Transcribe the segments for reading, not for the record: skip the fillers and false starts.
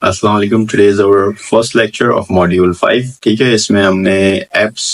अस्सलाम वालेकुम। Today is our first lecture of module 5। ठीक है, इसमें हमने एप्स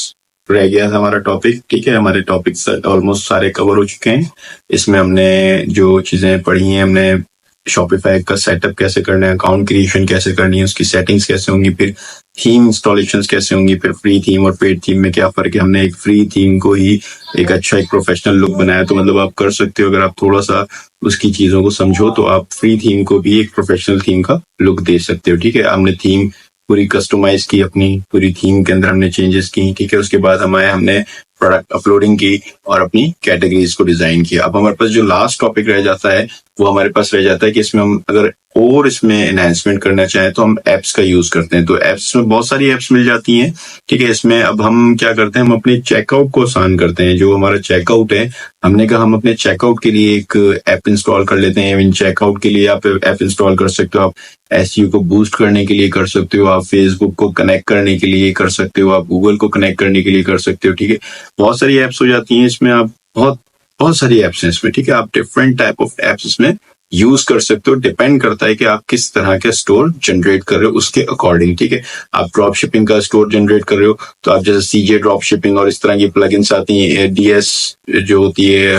रह गया था हमारा टॉपिक। ठीक है, हमारे टॉपिक्स ऑलमोस्ट सारे कवर हो चुके हैं। इसमें हमने जो चीजें पढ़ी हैं, हमने शॉपिफाई का सेटअप कैसे करना है, अकाउंट क्रिएशन कैसे करनी है, उसकी सेटिंग्स कैसे होंगी, फिर थीम इंस्टॉलेशन कैसे होंगी, फिर फ्री थीम और पेड थीम में क्या फर्क है। हमने एक फ्री थीम को ही एक अच्छा एक प्रोफेशनल लुक बनाया, तो मतलब आप कर सकते हो, अगर आप थोड़ा सा उसकी चीजों को समझो तो आप फ्री थीम को भी एक प्रोफेशनल थीम का लुक दे सकते हो। ठीक है, हमने थीम पूरी कस्टमाइज की, अपनी पूरी थीम के अंदर हमने चेंजेस की। ठीक है, उसके बाद हमने प्रोडक्ट अपलोडिंग की और अपनी कैटेगरीज को डिजाइन किया। अब हमारे पास जो लास्ट टॉपिक रह जाता है वो हमारे पास रह जाता है कि इसमें हम अगर और इसमें एनहांसमेंट करना चाहें तो हम एप्स का यूज करते हैं। तो एप्स में बहुत सारी एप्स मिल जाती हैं। ठीक है, इसमें अब हम क्या करते हैं, हम अपने चेकआउट को आसान करते हैं। जो हमारा चेकआउट है, हमने कहा हम अपने चेकआउट के लिए एक ऐप इंस्टॉल कर लेते हैं। इन चेकआउट के लिए आप ऐप इंस्टॉल कर सकते हो, आप एसईओ को बूस्ट करने के लिए कर सकते हो, आप फेसबुक को कनेक्ट करने के लिए कर सकते हो, आप गूगल को कनेक्ट करने के लिए कर सकते हो। ठीक है, बहुत सारी एप्स हो जाती हैं इसमें। आप बहुत बहुत सारी एप्स हैं इसमें। ठीक है, आप डिफरेंट टाइप ऑफ एप्स इसमें यूज कर सकते हो। डिपेंड करता है कि आप किस तरह के स्टोर जनरेट कर रहे हो उसके अकॉर्डिंग। ठीक है, आप ड्रॉप शिपिंग का स्टोर जनरेट कर रहे हो तो आप जैसे सीजे ड्रॉप शिपिंग और इस तरह की प्लगइन्स आती हैं, डीएस जो होती है,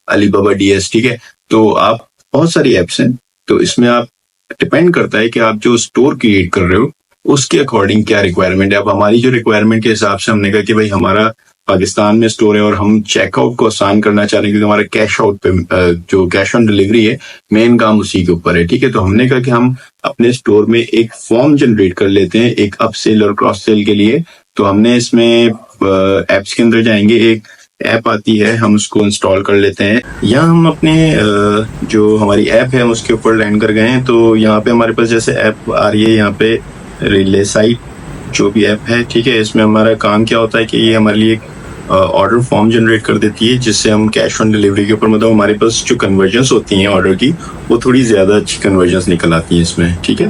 अलीबाबा डीएस। ठीक है, तो आप बहुत सारी एप्स हैं, तो इसमें आप डिपेंड करता है कि आप जो स्टोर क्रिएट कर रहे हो उसके अकॉर्डिंग क्या रिक्वायरमेंट है। अब हमारी जो रिक्वायरमेंट के हिसाब से हमने कहा कि भाई हमारा पाकिस्तान में स्टोर है और हम चेकआउट को आसान करना चाह रहे हैं, क्योंकि हमारा कैश आउट पे जो कैश ऑन डिलीवरी है, मेन काम उसी के ऊपर है। ठीक है, तो हमने कहा कि हम अपने स्टोर में एक फॉर्म जनरेट कर लेते हैं एक अप सेल और क्रॉस सेल के लिए। तो हमने इसमें एप्स के अंदर जाएंगे, एक ऐप आती है, हम उसको इंस्टॉल कर लेते हैं। यहाँ हम अपने जो हमारी ऐप है उसके ऊपर लैंड कर गए हैं। तो यहाँ पे हमारे पास जैसे ऐप आ रही है, यहाँ पे रिले साइट जो भी ऐप है। ठीक है, इसमें हमारा काम क्या होता है कि ये हमारे लिए ऑर्डर फॉर्म जनरेट कर देती है, जिससे हम कैश ऑन डिलीवरी के ऊपर मतलब हमारे पास जो कन्वर्जन्स होती हैं ऑर्डर की, वो थोड़ी ज्यादा अच्छी कन्वर्जन्स निकल आती हैं इसमें। ठीक है,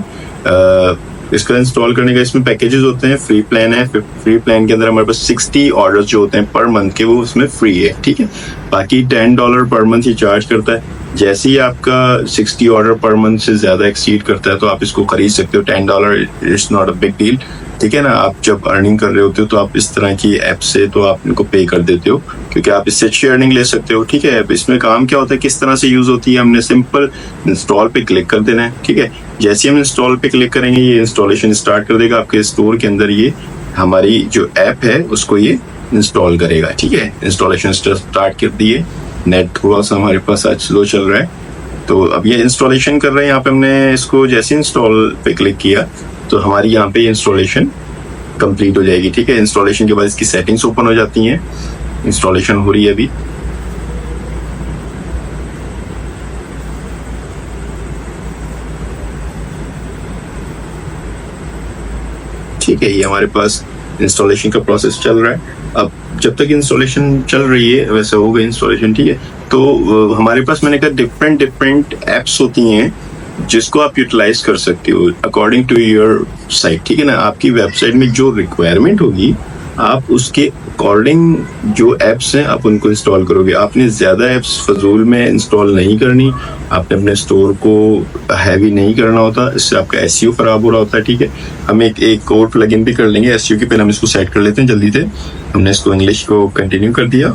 इसका इंस्टॉल करने का इसमें पैकेजेस होते हैं। फ्री प्लान है, फ्री प्लान के अंदर हमारे पास 60 ऑर्डर्स जो होते हैं पर मंथ के, वो उसमें फ्री है। ठीक है, बाकी $10 पर मंथ ही चार्ज करता है। जैसे ही आपका 60 ऑर्डर पर मंथ से ज्यादा एक्सीड करता है तो आप इसको खरीद सकते हो। $10 it's not a big deal. ठीक है ना, आप जब अर्निंग कर रहे होते हो तो आप इस तरह की ऐप से तो आप इनको पे कर देते हो, क्योंकि आप इससे अच्छी अर्निंग ले सकते हो। ठीक है, इसमें काम क्या होता है, किस तरह से यूज होती है, हमने सिंपल इंस्टॉल पे क्लिक कर देना है। ठीक है, जैसे हम इंस्टॉल पे क्लिक करेंगे ये इंस्टॉलेशन स्टार्ट कर देगा आपके स्टोर के अंदर। ये हमारी जो ऐप है उसको ये इंस्टॉल करेगा। ठीक है, इंस्टॉलेशन स्टार्ट कर दिए। नेट थोड़ा सा हमारे पास आज स्लो चल रहा है, तो अब ये इंस्टॉलेशन कर रहे हैं। यहाँ पे हमने इसको जैसे इंस्टॉल पे क्लिक किया तो हमारी यहाँ पे इंस्टॉलेशन कंप्लीट हो जाएगी। ठीक है, इंस्टॉलेशन के बाद इसकी सेटिंग्स ओपन हो जाती हैं। इंस्टॉलेशन हो रही है अभी। ठीक है, ये हमारे पास इंस्टॉलेशन का प्रोसेस चल रहा है। अब जब तक इंस्टॉलेशन चल रही है, वैसे हो गई इंस्टॉलेशन। ठीक है, तो हमारे पास मैंने कहा डिफरेंट एप्स होती हैं जिसको आप यूटिलाइज कर सकते हो अकॉर्डिंग टू योर साइट। ठीक है ना, आपकी वेबसाइट में जो रिक्वायरमेंट होगी आप उसके अकॉर्डिंग जो एप्स हैं आप उनको इंस्टॉल करोगे। आपने ज्यादा एप्स फजूल में इंस्टॉल नहीं करनी, आपने अपने स्टोर को हैवी नहीं करना होता, इससे आपका एसईओ खराब हो रहा होता है। ठीक है, हम एक और प्लगइन भी कर लेंगे एसईओ के, पहले हम इसको सेट कर लेते हैं जल्दी से। हमने इसको इंग्लिश को कंटिन्यू कर दिया।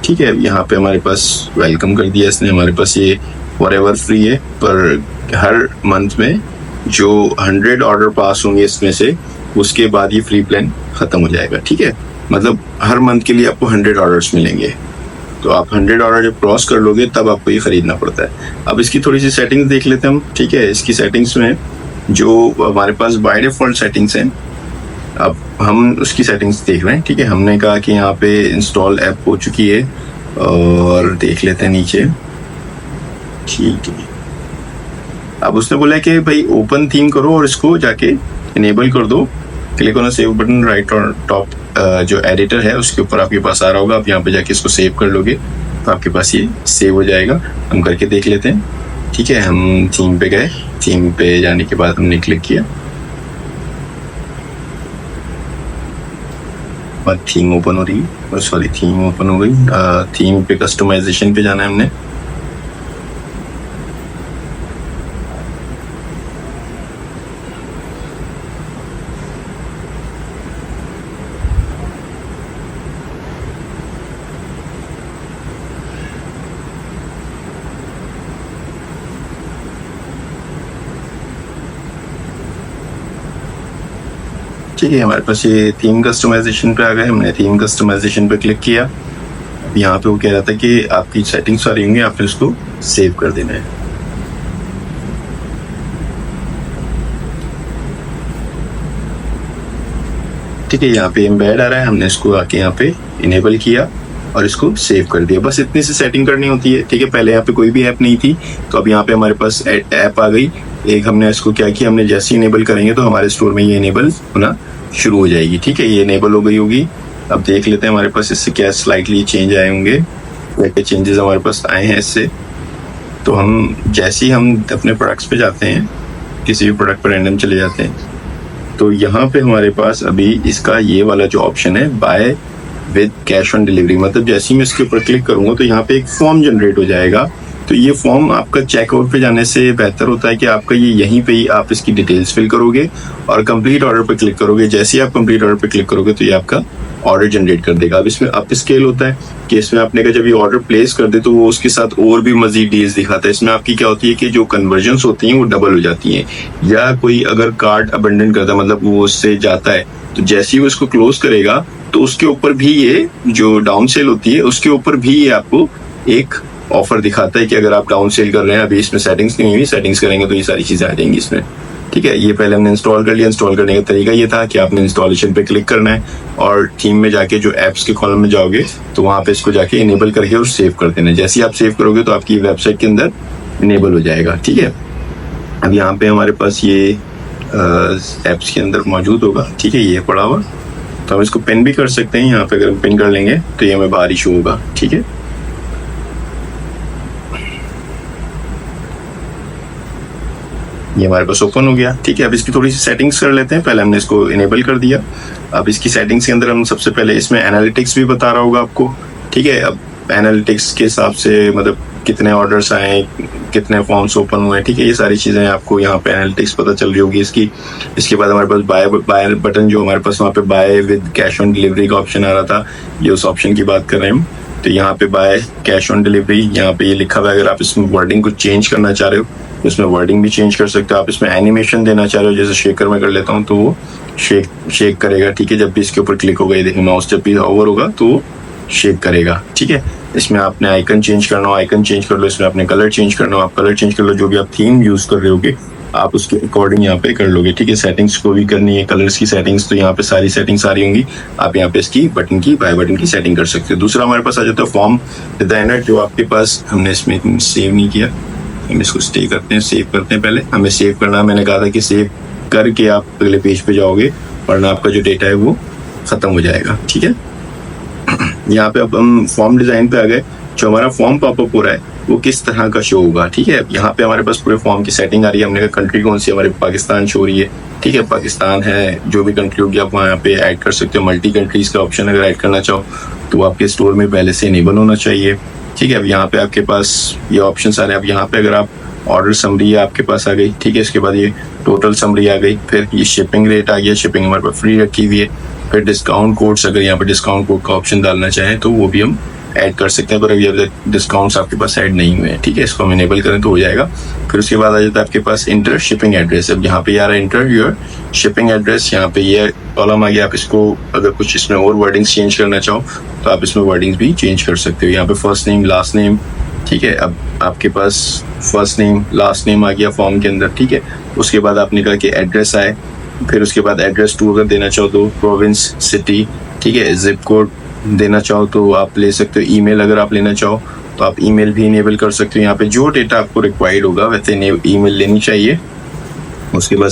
ठीक है, यहाँ पे हमारे पास वेलकम कर दिया इसने। हमारे पास ये फॉरएवर फ्री है, पर हर मंथ में जो 100 ऑर्डर पास होंगे इसमें से, उसके बाद ये फ्री प्लान खत्म हो जाएगा। ठीक है, मतलब हर मंथ के लिए आपको 100 ऑर्डर्स मिलेंगे। तो आप 100 ऑर्डर जब क्रॉस कर लोगे तब आपको ये खरीदना पड़ता है। अब इसकी थोड़ी सी सेटिंग्स देख लेते हैं हम। ठीक है, इसकी सेटिंग्स में जो हमारे पास बाय डिफॉल्ट सेटिंग्स हैं, अब हम उसकी सेटिंग्स देख रहे हैं। ठीक है, हमने कहा कि यहाँ पे इंस्टॉल ऐप हो चुकी है और देख लेते हैं नीचे। ठीक है, अब उसने बोला है कि भाई ओपन थीम करो और इसको जाके इनेबल कर दो। Click on save button right और टॉप जो एडिटर है उसके ऊपर आपके पास आ रहा होगा। आप यहाँ पे जाके इसको सेव कर लोगे तो आपके पास ये सेव हो जाएगा। हम करके देख लेते हैं। ठीक है, हम थीम पे गए, थीम पे जाने के बाद हमने क्लिक किया और थीम ओपन हो रही है। सॉरी, थीम ओपन हो गई। थीम पे कस्टमाइजेशन पे जाना है हमने। ठीक है, हमारे पास ये थीम कस्टमाइजेशन पे आ गए। हमने थीम कस्टमाइजेशन पे क्लिक किया। यहाँ पे वो कह रहा था कि आपकी सेटिंग्स सारी होंगी, आपने उसको सेव कर देना है। ठीक है, यहाँ पे एम्बेड आ रहा है, हमने इसको आके यहाँ पे इनेबल किया और इसको सेव कर दिया। बस इतनी सी सेटिंग करनी होती है। ठीक है, पहले यहाँ पे कोई भी ऐप नहीं थी, तो अब यहाँ पे हमारे पास ऐप आ गई। एक हमने इसको क्या किया, हमने जैसे इनेबल करेंगे तो हमारे स्टोर में ये इनेबल होना शुरू हो जाएगी। ठीक है, ये इनेबल हो गई होगी। अब देख लेते हैं हमारे पास इससे क्या स्लाइटली चेंज आए होंगे, क्या चेंजेस हमारे पास आए हैं इससे। तो हम जैसे ही हम अपने प्रोडक्ट्स पे जाते हैं, किसी भी प्रोडक्ट पर रैंडम चले जाते हैं, तो यहाँ पे हमारे पास अभी इसका ये वाला जो ऑप्शन है buy with cash on delivery, मतलब जैसे ही मैं इसके ऊपर क्लिक करूंगा तो यहाँ पे एक फॉर्म जनरेट हो जाएगा। तो ये फॉर्म आपका चेकआउट पे जाने से बेहतर होता है कि आपका ये यहीं पे ही आप इसकी डिटेल्स फिल करोगे और कंप्लीट ऑर्डर पे क्लिक करोगे। जैसे ही आप कंप्लीट ऑर्डर पे क्लिक करोगे तो ये आपका ऑर्डर जनरेट कर देगा। अब इसमें अप स्केल होता है कि इसमें आपने का जब ये ऑर्डर प्लेस कर दे तो वो उसके साथ और भी मजीद डील्स दिखाता है। इसमें आपकी क्या होती है कि जो कन्वर्जन्स होती हैं वो डबल हो जाती हैं, या कोई अगर कार्ड अबंडन करता है, मतलब वो उससे जाता है, तो जैसे ही वो इसको क्लोज करेगा तो उसके ऊपर भी ये जो डाउन सेल होती है उसके ऊपर भी ये आपको एक ऑफर दिखाता है कि अगर आप डाउन सेल कर रहे हैं। अभी इसमें सेटिंग्स नहीं हुई, सेटिंग्स करेंगे तो ये सारी चीजें आ जाएंगी इसमें। ठीक है, ये पहले हमने इंस्टॉल कर लिया। इंस्टॉल करने का तरीका ये था कि आपने इंस्टॉलेशन पे क्लिक करना है और थीम में जाके जो एप्स के कॉलम में जाओगे तो वहां पे इसको जाके इनेबल करके और सेव कर देना है। जैसे ही आप सेव करोगे तो आपकी वेबसाइट के अंदर इनेबल हो जाएगा। ठीक है, अब यहाँ पे हमारे पास ये एप्स के अंदर मौजूद होगा। ठीक है, ये पड़ा हुआ, तो हम इसको पिन भी कर सकते हैं। यहाँ पे अगर हम पिन कर लेंगे तो ये हमें बाहर इशू होगा। ठीक है, ये हमारे पास ओपन हो गया। ठीक है, अब इसकी थोड़ी सी सेटिंग्स कर लेते हैं। पहले हमने इसको इनेबल कर दिया। अब इसकी सेटिंग्स के अंदर हम सबसे पहले इसमें एनालिटिक्स भी बता रहा होगा आपको। ठीक है, अब एनालिटिक्स के हिसाब से मतलब कितने ऑर्डर्स आए, कितने फॉर्म्स ओपन हुए। ठीक है, ये सारी चीजें आपको यहाँ पे एनालिटिक्स पता चल रही होगी इसकी। इसके बाद हमारे पास बाय बटन, जो हमारे पास वहाँ पे buy with cash on delivery का ऑप्शन आ रहा था, ये उस ऑप्शन की बात कर रहे हैं हम। तो यहाँ पे बाय कैश ऑन डिलीवरी, यहाँ पे ये लिखा हुआ है। अगर आप इसमें वर्डिंग को चेंज करना चाह रहे हो तो इसमें वर्डिंग भी चेंज कर सकते हो। आप इसमें एनिमेशन देना चाह रहे हो, जैसे शेकर में कर लेता हूँ तो वो शेक करेगा। ठीक है, जब भी इसके ऊपर क्लिक होगा, ये देखिए माउस जब भी ओवर होगा तो वो शेक करेगा। ठीक है, इसमें आपने आइकन चेंज करना हो, आइकन चेंज कर लो। इसमें आपने कलर चेंज करना हो, आप कलर चेंज कर लो। जो भी आप थीम यूज कर रहे होगे आप उसके अकॉर्डिंग यहाँ पे कर लोगे। ठीक है, सेटिंग्स को भी करनी है, कलर्स की सेटिंग्स, तो यहाँ पे सारी सेटिंग्स आ रही होंगी। आप यहाँ पे इसकी बटन की बाय बटन की सेटिंग कर सकते हो। दूसरा हमारे पास आ जाता है फॉर्म डिजाइनर, जो आपके पास हमने इसमें सेव नहीं किया। हम इसको स्टे करते हैं, सेव करते हैं। पहले हमें सेव करना, मैंने कहा था कि सेव करके आप अगले पेज पे जाओगे वरना आपका जो डेटा है वो खत्म हो जाएगा। ठीक है, यहाँ पे अब हम फॉर्म डिजाइन पे आ गए। जो हमारा फॉर्म पॉपअप हो रहा है वो किस तरह का शो होगा। ठीक है, यहाँ पे हमारे पास पूरे फॉर्म की सेटिंग आ रही है। हमने कहा कंट्री कौन सी, हमारे पाकिस्तान शो हो रही है। ठीक है, पाकिस्तान है, जो भी कंट्री होगी आप वहाँ पे ऐड कर सकते हो। मल्टी कंट्रीज का ऑप्शन अगर ऐड करना चाहो तो आपके स्टोर में पहले से इनेबल होना चाहिए। ठीक है, अब यहाँ पे आपके पास ये ऑप्शन आ रहे हैं। अब यहाँ पे अगर आप ऑर्डर समरी आपके पास आ गई। ठीक है, इसके बाद ये टोटल समरी आ गई, फिर ये शिपिंग रेट आ गया, शिपिंग हमारे पास फ्री रखी हुई है। फिर डिस्काउंट कोड्स, अगर यहाँ पे डिस्काउंट कोड का ऑप्शन डालना चाहें तो वो भी हम ऐड कर सकते हैं, पर अभी डिस्काउंट्स आपके पास ऐड नहीं हुए हैं। ठीक है, इसको हम इनेबल करें तो हो जाएगा। फिर उसके बाद आ जाता है आपके पास इंटर शिपिंग एड्रेस। अब यहाँ पे आ रहा है इंटर योर शिपिंग एड्रेस। यहाँ पे ये कॉलम आ गया। आप इसको अगर कुछ इसमें और वर्डिंग्स चेंज करना चाहो तो आप इसमें वर्डिंग्स भी चेंज कर सकते हो। यहाँ पे फर्स्ट नेम लास्ट नेम। ठीक है, अब आपके पास फर्स्ट नेम लास्ट नेम आ गया फॉर्म के अंदर। ठीक है, उसके बाद आपने कहा कि एड्रेस आए, फिर उसके बाद एड्रेस टू अगर देना चाहो तो प्रोविंस, सिटी। ठीक है, जिप कोड देना चाहो तो आप ले सकते हो। ईमेल अगर आप लेना चाहो तो आप ईमेल भी इनेबल कर सकते हो। यहाँ पे जो डेटा आपको रिक्वायर्ड होगा वैसे ईमेल लेनी चाहिए। उसके बाद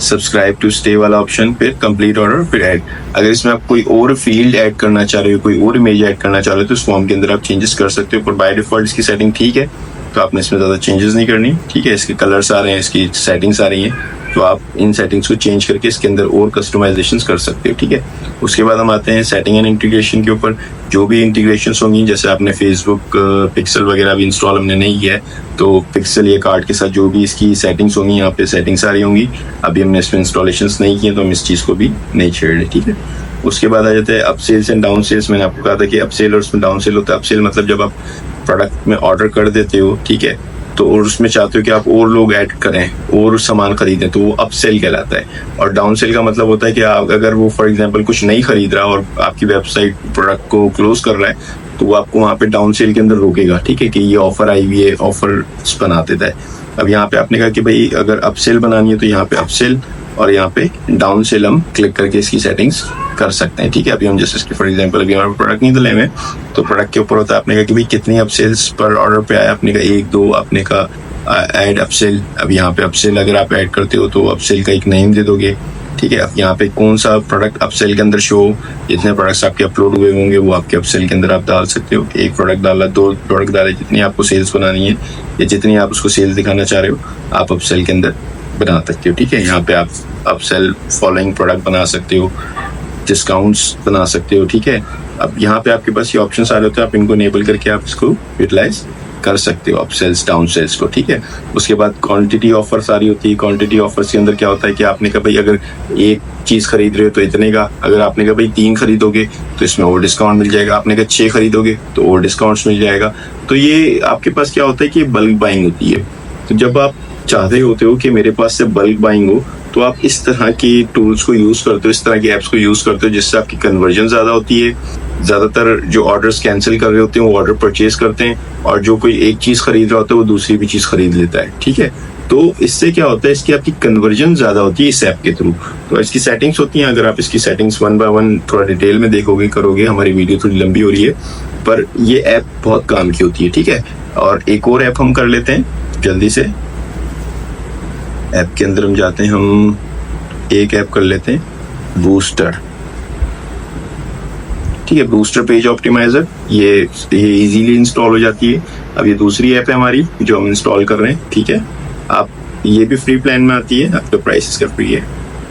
सब्सक्राइब टू स्टे वाला ऑप्शन, फिर कंप्लीट ऑर्डर, फिर ऐड। अगर इसमें आप कोई और फील्ड ऐड करना चाह रहे हो, कोई और इमेज ऐड करना चाह रहे हो तो इस फॉर्म के अंदर आप चेंजेस कर सकते हो, पर बाय डिफॉल्ट इसकी सेटिंग ठीक है, तो आपने इसमें ज़्यादा चेंजेस नहीं करनी। ठीक है, इसके कलर्स आ रहे हैं, इसकी सेटिंग्स आ रही हैं, तो आप इन सेटिंग्स को चेंज करके इसके अंदर और कस्टमाइजेशन कर सकते हो। ठीक है, उसके बाद हम आते हैं सेटिंग एंड इंटीग्रेशन के ऊपर। जो भी इंटीग्रेशन होंगी, जैसे आपने फेसबुक पिक्सल वगैरह भी इंस्टॉल हमने नहीं किया है तो पिक्सल ये कार्ड के साथ जो भी इसकी सेटिंग्स होंगी यहाँ पे सेटिंग्स आ रही होंगी। अभी हमने इसमें इंस्टॉलेशन नहीं किए तो हम इस चीज़ को भी नहीं छेड़ रहे। ठीक है, उसके बाद आ जाते हैं upsells and downsells. मैंने आपको कहा था कि अप सेल और उसमें डाउन सेल होता है। अप सेल मतलब जब आप प्रोडक्ट में ऑर्डर कर देते हो, ठीक है, तो और उसमें चाहते हो कि आप और लोग ऐड करें और सामान खरीदें, तो वो अपसेल कहलाता है। और डाउन सेल का मतलब होता है कि आप अगर वो फॉर एग्जांपल कुछ नहीं खरीद रहा और आपकी वेबसाइट प्रोडक्ट को क्लोज कर रहा है, तो वो आपको वहाँ पे डाउन सेल के अंदर रोकेगा, ठीक है, कि ये ऑफर आई हुई है, ऑफर बना देता है। अब यहाँ पे आपने कहा कि भाई अगर अपसेल बनानी है तो यहाँ पे अपसेल और यहाँ पे डाउन सेल हम क्लिक करके इसकी सेटिंग्स कर सकते हैं, ठीक है। अभी हम जैसे इसके फॉर एग्जांपल अभी हमारे प्रोडक्ट नहीं डले में, तो प्रोडक्ट के ऊपर होता है आपने कहा कि भाई कितनी अपसेल्स पर ऑर्डर पे आया, आपने कहा 1 2, आपने कहा ऐड अपसेल। अब यहाँ पे अपसेल अगर आप ऐड करते हो तो अपसेल का एक नेम दे दोगे, ठीक है। अब यहाँ पे कौन सा प्रोडक्ट अपसेल के अंदर शो, जितने प्रोडक्ट्स आपके अपलोड हुए होंगे वो आपके अपसेल के अंदर आप डाल सकते हो। 1 प्रोडक्ट डाला, 2 प्रोडक्ट डाले, जितनी आपको सेल्स बनानी है या जितनी आप उसको सेल्स दिखाना चाह रहे हो आप अपसेल के अंदर बना सकते हो, ठीक है। यहाँ पे आप अपसेल फॉलोइंग प्रोडक्ट बना सकते हो, डिस्काउंट्स बना सकते हो, ठीक है। अब यहाँ पे आपके पास ये ऑप्शन आ रहे होते हैं, आप इनको इनेबल करके आप इसको यूटिलाइज कर सकते हो अपसेल्स डाउन सेल्स को, ठीक है। उसके बाद क्वांटिटी ऑफर सारी होती है। क्वांटिटी ऑफर्स के अंदर क्या होता है कि आपने कहा भाई अगर एक चीज खरीद रहे हो तो इतने का, अगर आपने कहा भाई 3 खरीदोगे तो इसमें और डिस्काउंट मिल जाएगा, आपने कहा 6 खरीदोगे तो और डिस्काउंट्स मिल जाएगा। तो ये आपके पास क्या होता है कि बल्क बाइंग होती है। तो जब आप चाहते होते हो कि मेरे पास से बल्क बाइंग हो, तो आप इस तरह की टूल्स को यूज करते हो, इस तरह की एप्स को यूज करते हो, जिससे आपकी कन्वर्जन ज्यादा होती है। ज्यादातर जो ऑर्डर्स कैंसिल कर रहे होते हैं वो ऑर्डर परचेज करते हैं, और जो कोई एक चीज खरीद रहा होता है वो दूसरी भी चीज खरीद लेता है, ठीक है। तो इससे क्या होता है, इसकी आपकी कन्वर्जन ज्यादा होती है इस ऐप के थ्रू। तो इसकी सेटिंग्स होती हैं, अगर आप इसकी सेटिंग्स 1 बाय 1 थोड़ा डिटेल में देखोगे करोगे, हमारी वीडियो थोड़ी लंबी हो रही है, पर ये ऐप बहुत काम की होती है, ठीक है। और एक और ऐप हम कर लेते हैं जल्दी से। ऐप के अंदर हम जाते हैं, हम एक ऐप कर लेते हैं बूस्टर, ठीक है। बूस्टर पेज ऑप्टिमाइजर, ये इजीली इंस्टॉल हो जाती है। अब ये दूसरी ऐप है हमारी जो हम इंस्टॉल कर रहे हैं, ठीक है। आप ये भी फ्री प्लान में आती है, आपका प्राइस इसका फ्री है।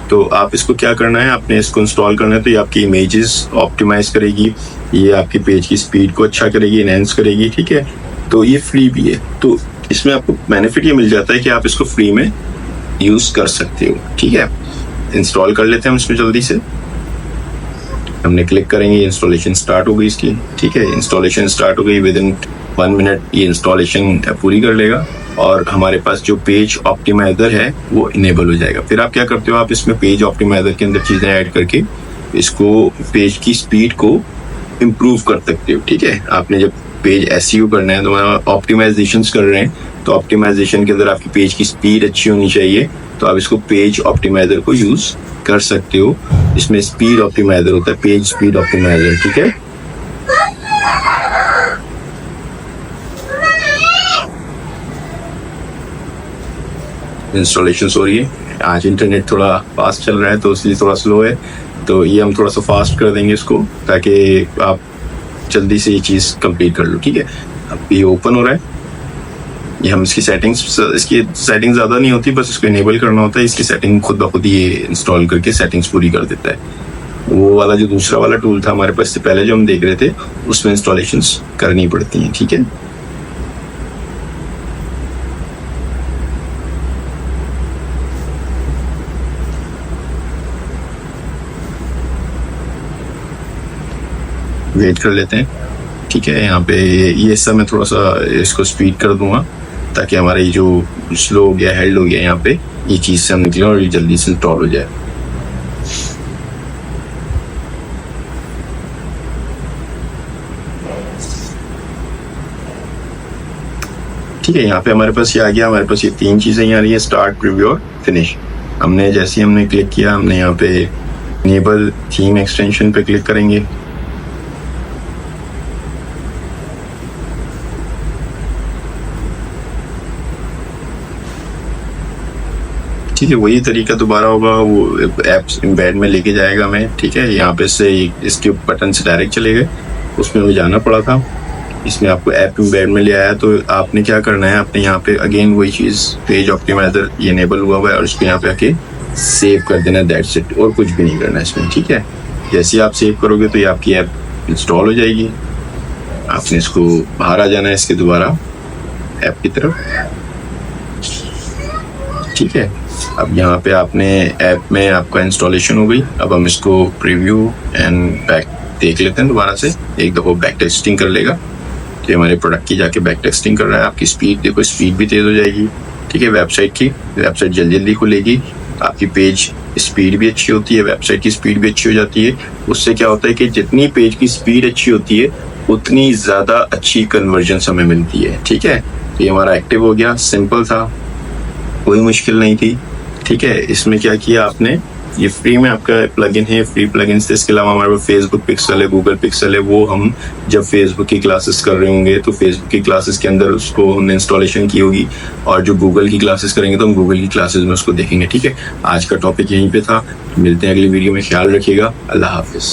तो आप इसको क्या करना है, आपने इसको इंस्टॉल करना है। तो ये आपकी इमेजेस ऑप्टिमाइज करेगी, ये आपकी पेज की स्पीड को अच्छा करेगी, एनहेंस करेगी, ठीक है। तो ये फ्री भी है, तो इसमें आपको बेनिफिट ये मिल जाता है कि आप इसको फ्री में यूज कर सकते हो, ठीक है। इंस्टॉल कर लेते हैं हम इसको जल्दी से। हमने क्लिक करेंगे, इंस्टॉलेशन स्टार्ट हो गई इसकी, ठीक है। इंस्टॉलेशन स्टार्ट हो गई, विद इन 1 मिनट ये इंस्टॉलेशन पूरी कर लेगा और हमारे पास जो पेज ऑप्टिमाइजर है वो इनेबल हो जाएगा। फिर आप क्या करते हो, आप इसमें पेज ऑप्टिमाइजर के अंदर चीजें ऐड करके इसको पेज की स्पीड को इम्प्रूव कर सकते हो, ठीक है। आपने जब पेज एसईओ करना है तो ऑप्टिमाइजेशन कर रहे हैं, तो ऑप्टिमाइजेशन के अंदर आपकी पेज की स्पीड अच्छी होनी चाहिए, तो आप इसको पेज ऑप्टिमाइजर को यूज कर सकते हो। इसमें स्पीड ऑप्टिमाइजर होता है, पेज स्पीड ऑप्टिमाइजर, ठीक है। इंस्टॉलेशन हो रही है, आज इंटरनेट थोड़ा फास्ट चल रहा है तो इसलिए थोड़ा स्लो है, तो ये हम थोड़ा सा फास्ट कर देंगे इसको ताकि आप जल्दी से ये चीज कंप्लीट कर लो, ठीक है। अब ये ओपन हो रहा है, ये हम इसकी सेटिंग ज्यादा नहीं होती, बस इसको इनेबल करना होता है। इसकी सेटिंग खुद ब खुद ये इंस्टॉल करके सेटिंग्स पूरी कर देता है। वो वाला जो दूसरा वाला टूल था हमारे पास से पहले जो हम देख रहे थे, उसमें इंस्टॉलेशंस करनी पड़ती हैं, ठीक है। वेट कर लेते हैं, ठीक है। यहाँ पे ये सब मैं थोड़ा सा इसको स्पीड कर दूंगा ताकि हमारा ये जो स्लो हो गया, हेल्ड हो गया, यहाँ पे ये चीज से हम निकले और ये जल्दी से इंस्टॉल हो जाए। ठीक है, यहाँ पे हमारे पास ये आ गया, हमारे पास ये 3 चीजें यहाँ आ रही है, स्टार्ट, प्रीव्यू और फिनिश। हमने जैसे ही हमने क्लिक किया, हमने यहाँ पे इनेबल थीम एक्सटेंशन पे क्लिक करेंगे। ठीक है, वही तरीका दोबारा होगा, वो एप्स एम्बेड में लेके जाएगा हमें, ठीक है। यहाँ पे से इसके बटन से डायरेक्ट चले गए, उसमें हमें जाना पड़ा था, इसमें आपको ऐप एम्बेड में ले आया। तो आपने क्या करना है, आपने यहाँ पे अगेन वही चीज, पेज ऑप्टिमाइजर ये इनेबल हुआ हुआ है और इसको यहाँ पे आके सेव कर देना, दैट्स इट, और कुछ भी नहीं करना इसमें, ठीक है। जैसे आप सेव करोगे तो ये आपकी ऐप इंस्टॉल हो जाएगी। आपने इसको बाहर आ जाना है इसके दोबारा ऐप की तरफ, ठीक है। अब यहाँ पे आपने ऐप में आपका इंस्टॉलेशन हो गई। अब हम इसको प्रीव्यू एंड बैक देख लेते हैं दोबारा से, एक दफ़ा बैक टेस्टिंग कर लेगा, तो हमारे प्रोडक्ट की जाके बैक टेस्टिंग कर रहा है। आपकी स्पीड देखो, स्पीड भी तेज हो जाएगी, ठीक है। वेबसाइट जल्दी जल्दी खुलेगी, आपकी पेज स्पीड भी अच्छी होती है, वेबसाइट की स्पीड भी अच्छी हो जाती है। उससे क्या होता है कि जितनी पेज की स्पीड अच्छी होती है उतनी ज्यादा अच्छी कन्वर्जन हमें मिलती है, ठीक है। तो ये हमारा एक्टिव हो गया, सिंपल था, कोई मुश्किल नहीं थी, ठीक है। इसमें क्या किया आपने, ये फ्री में आपका प्लगइन है, फ्री प्लगइन से। इसके अलावा हमारे पास फेसबुक पिक्सल है, गूगल पिक्सल है, वो हम जब फेसबुक की क्लासेस कर रहे होंगे तो फेसबुक की क्लासेस के अंदर उसको हमने इंस्टॉलेशन की होगी, और जो गूगल की क्लासेस करेंगे तो हम गूगल की क्लासेस में उसको देखेंगे, ठीक है। आज का टॉपिक यहीं पे था, मिलते हैं अगली वीडियो में, ख्याल रखिएगा, अल्लाह हाफिज।